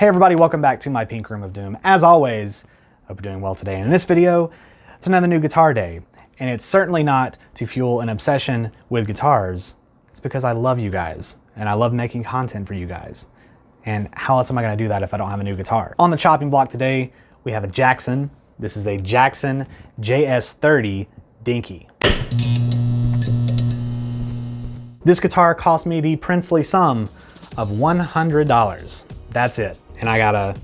Hey everybody, welcome back to my Pink Room of Doom. As always, hope you're doing well today. And in this video, it's another new guitar day. And it's certainly not to fuel an obsession with guitars. It's because I love you guys and I love making content for you guys. And how else am I gonna do that if I don't have a new guitar? On the chopping block today, we have a Jackson. This is a Jackson JS30 Dinky. This guitar cost me the princely sum of $100. That's it. And I got a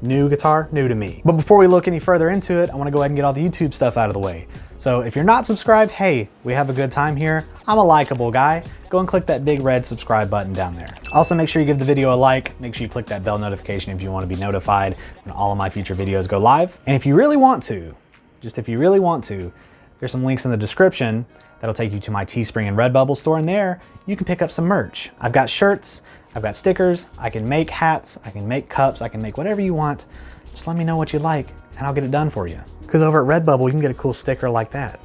new guitar, new to me. But before we look any further into it, I wanna go ahead and get all the YouTube stuff out of the way. So if you're not subscribed, hey, we have a good time here. I'm a likable guy. Go and click that big red subscribe button down there. Also, make sure you give the video a like. Make sure you click that bell notification if you wanna be notified when all of my future videos go live. And if you really want to, just if you really want to, there's some links in the description that'll take you to my Teespring and Redbubble store, and there you can pick up some merch. I've got shirts, I've got stickers, I can make hats, I can make cups, I can make whatever you want. Just let me know what you like and I'll get it done for you. Because over at Redbubble, you can get a cool sticker like that.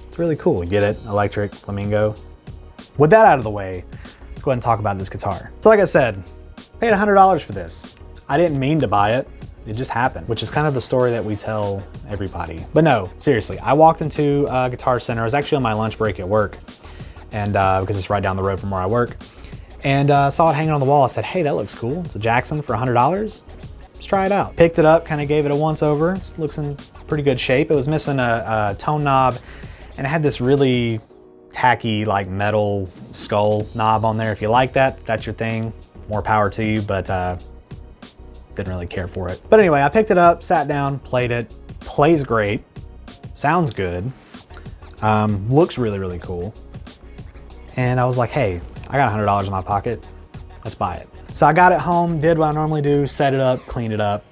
It's really cool. You get it, electric, Flamingo. With that out of the way, let's go ahead and talk about this guitar. So like I said, paid $100 for this. I didn't mean to buy it. It just happened, which is kind of the story that we tell everybody. But no, seriously, I walked into a Guitar Center. I was actually on my lunch break at work, and because it's right down the road from where I work, and saw it hanging on the wall. I said, hey, that looks cool. It's a Jackson for $100. Let's try it out. Picked it up, kind of gave it a once over. It looks in pretty good shape. It was missing a tone knob, and it had this really tacky, like metal skull knob on there. If you like that, that's your thing. More power to you, but didn't really care for it. But anyway, I picked it up, sat down, played it. Plays great, sounds good, looks really, really cool. And I was like, hey, I got $100 in my pocket, let's buy it. So I got it home, did what I normally do, set it up, cleaned it up,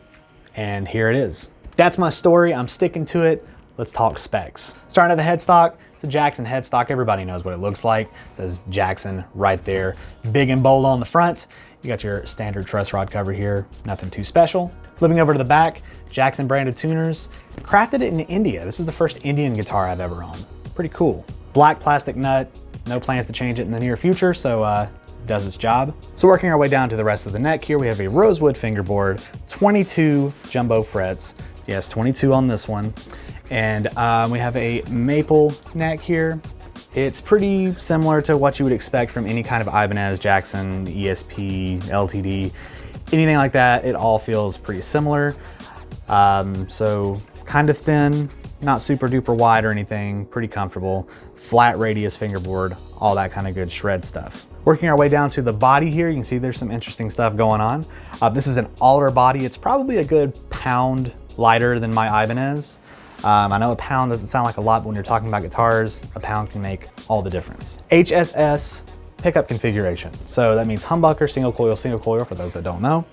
and here it is. That's my story, I'm sticking to it. Let's talk specs. Starting at the headstock, it's a Jackson headstock. Everybody knows what it looks like. It says Jackson right there, big and bold on the front. You got your standard truss rod cover here, nothing too special. Flipping over to the back, Jackson branded tuners. Crafted it in India. This is the first Indian guitar I've ever owned. Pretty cool. Black plastic nut, no plans to change it in the near future, so does its job. So working our way down to the rest of the neck here, we have a rosewood fingerboard, 22 jumbo frets. Yes, 22 on this one. And we have a maple neck here. It's pretty similar to what you would expect from any kind of Ibanez, Jackson, ESP, LTD, anything like that. It all feels pretty similar. So kind of thin, not super duper wide or anything, pretty comfortable. Flat radius fingerboard, all that kind of good shred stuff. Working our way down to the body here, you can see there's some interesting stuff going on. This is an alder body. It's probably a good pound lighter than my Ibanez. I know a pound doesn't sound like a lot, but when you're talking about guitars, a pound can make all the difference. HSS pickup configuration. So that means humbucker, single coil for those that don't know.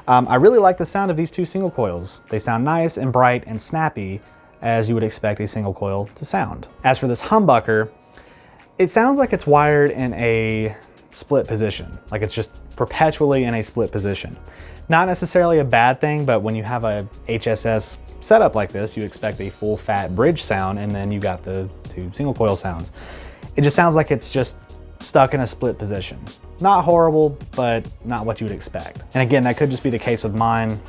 I really like the sound of these two single coils. They sound nice and bright and snappy as you would expect a single coil to sound. As for this humbucker, it sounds like it's wired in a split position, like it's just perpetually in a split position. Not necessarily a bad thing, but when you have a HSS setup like this, you expect a full fat bridge sound, and then you got the two single coil sounds. It just sounds like it's just stuck in a split position. Not horrible, but not what you would expect. And again, that could just be the case with mine.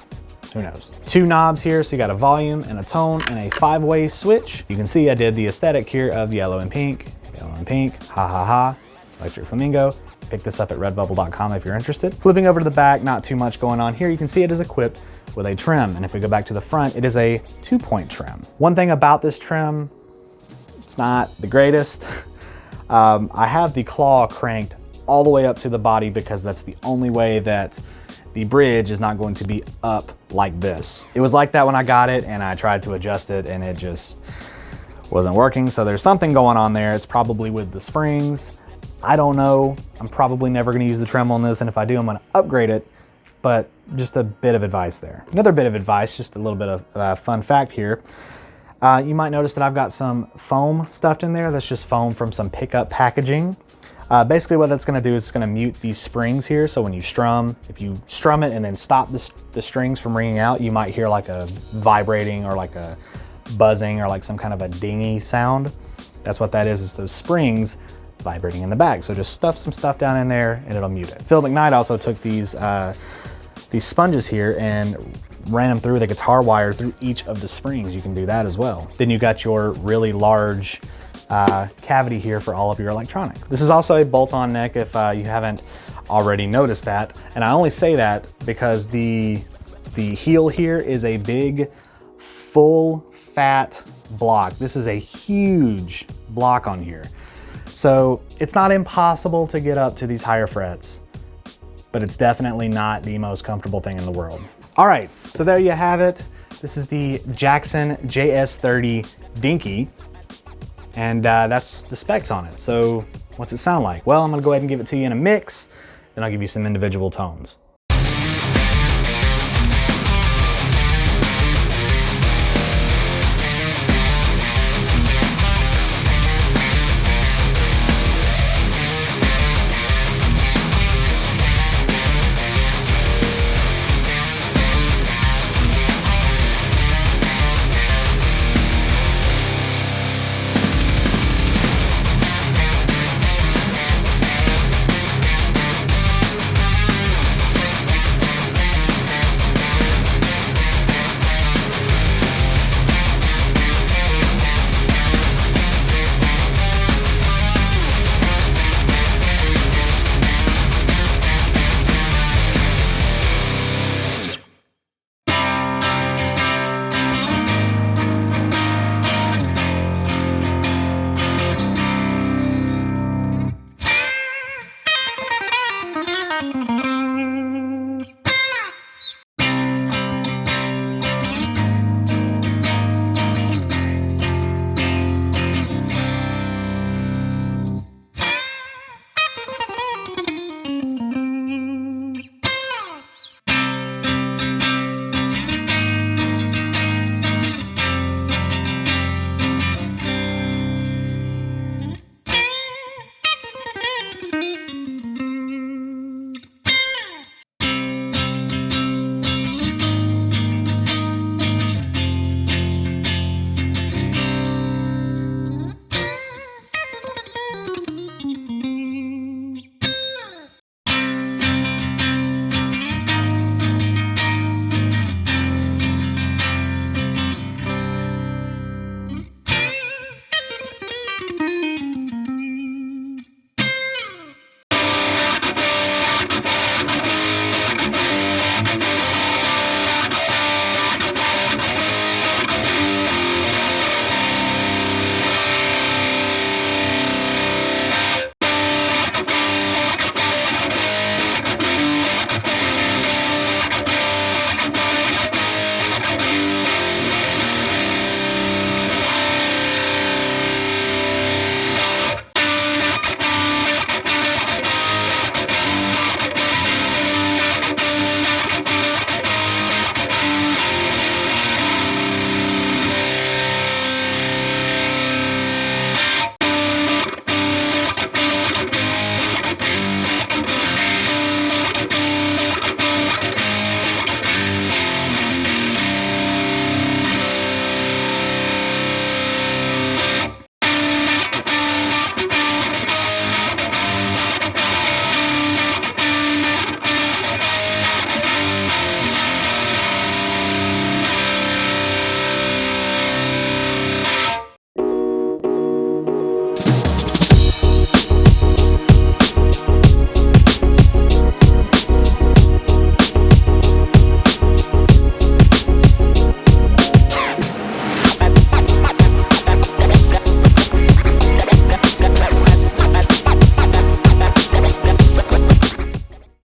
Who knows? Two knobs here, so you got a volume and a tone and a 5-way switch. You can see I did the aesthetic here of yellow and pink, ha ha ha, electric flamingo. Pick this up at redbubble.com if you're interested. Flipping over to the back, not too much going on here. You can see it is equipped with a trim. And if we go back to the front, it is a 2-point trim. One thing about this trim, it's not the greatest. I have the claw cranked all the way up to the body because that's the only way that the bridge is not going to be up like this. It was like that when I got it and I tried to adjust it and it just wasn't working. So there's something going on there. It's probably with the springs. I don't know. I'm probably never gonna use the trim on this, and if I do, I'm gonna upgrade it, but just a bit of advice there. Another bit of advice, just a little bit of fun fact here. You might notice that I've got some foam stuffed in there. That's just foam from some pickup packaging. Basically what that's gonna do is it's gonna mute these springs here, so when you strum, if you strum it and then stop the strings from ringing out, you might hear like a vibrating or like a buzzing or like some kind of a dingy sound. That's what that is those springs vibrating in the back. So just stuff some stuff down in there and it'll mute it. Phil McKnight also took these these sponges here and ran them through the guitar wire through each of the springs. You can do that as well. Then you got your really large cavity here for all of your electronics. This is also a bolt-on neck if you haven't already noticed that. And I only say that because the heel here is a big, full, fat block. This is a huge block on here. So it's not impossible to get up to these higher frets, but it's definitely not the most comfortable thing in the world. All right, so there you have it. This is the Jackson JS30 Dinky, and that's the specs on it. So what's it sound like? Well, I'm gonna go ahead and give it to you in a mix, then I'll give you some individual tones.